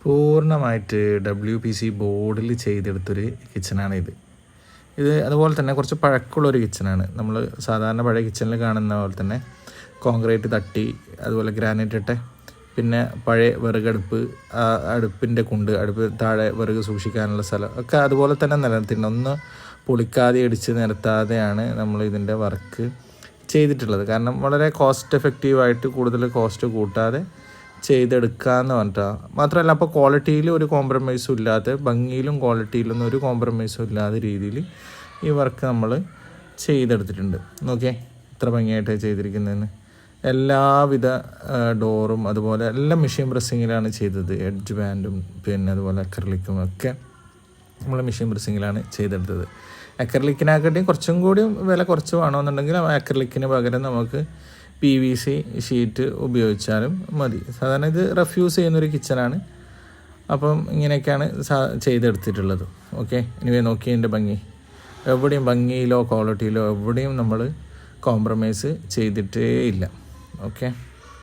പൂർണ്ണമായിട്ട് WPC ബോർഡിൽ ചെയ്തെടുത്തൊരു കിച്ചണാണിത്. ഇത് അതുപോലെ തന്നെ കുറച്ച് പഴക്കമുള്ളൊരു കിച്ചണാണ്. നമ്മൾ സാധാരണ പഴയ കിച്ചണിൽ കാണുന്ന പോലെ തന്നെ കോൺക്രീറ്റ് തട്ടി, അതുപോലെ ഗ്രാനൈറ്റ് ഇട്ട്, പിന്നെ പഴയ വിറകടുപ്പ്, അടുപ്പിൻ്റെ കുണ്ട്, അടുപ്പ് താഴെ വിറക് സൂക്ഷിക്കാനുള്ള സ്ഥലം ഒക്കെ അതുപോലെ തന്നെ നിലനിർത്തിയിട്ടുണ്ട്. ഒന്ന് പൊളിക്കാതെ ഇടിച്ച് നിരത്താതെയാണ് നമ്മൾ ഇതിൻ്റെ വർക്ക് ചെയ്തിട്ടുള്ളത്. കാരണം വളരെ കോസ്റ്റ് എഫക്റ്റീവായിട്ട് കൂടുതൽ കോസ്റ്റ് കൂട്ടാതെ ചെയ്തെടുക്കാമെന്ന് പറഞ്ഞിട്ടാണ്. മാത്രമല്ല അപ്പോൾ ക്വാളിറ്റിയിൽ ഒരു കോംപ്രമൈസും ഇല്ലാതെ, ഭംഗിയിലും ക്വാളിറ്റിയിലൊന്നും ഒരു കോംപ്രമൈസും ഇല്ലാത്ത രീതിയിൽ ഈ വർക്ക് നമ്മൾ ചെയ്തെടുത്തിട്ടുണ്ട്. നോക്കിയേ ഇത്ര ഭംഗിയായിട്ട് ചെയ്തിരിക്കുന്നതെന്ന്. എല്ലാവിധ ഡോറും അതുപോലെ എല്ലാം മെഷീൻ പ്രസ്സിങ്ങിലാണ് ചെയ്തത്. എഡ്ജ് ബാൻഡും പിന്നെ അതുപോലെ അക്രലിക്കും ഒക്കെ നമ്മൾ മെഷീൻ പ്രസ്സിങ്ങിലാണ് ചെയ്തെടുത്തത്. അക്രലിക്കിനെക്കാട്ടിയും കുറച്ചും കൂടി വില കുറച്ച് വേണമെന്നുണ്ടെങ്കിൽ അക്രലിക്കിന് പകരം നമുക്ക് PVC ഷീറ്റ് ഉപയോഗിച്ചാലും മതി. സാധാരണ ഇത് റെഫ്യൂസ് ചെയ്യുന്നൊരു കിച്ചണാണ്. അപ്പം ഇങ്ങനെയൊക്കെയാണ് ചെയ്തെടുത്തിട്ടുള്ളത്. ഓക്കെ, ഇനി നോക്കി എൻ്റെ ഭംഗി. എവിടെയും ഭംഗിയിലോ ക്വാളിറ്റിയിലോ എവിടെയും നമ്മൾ കോംപ്രമൈസ് ചെയ്തിട്ടേ ഇല്ല. ഓക്കെ.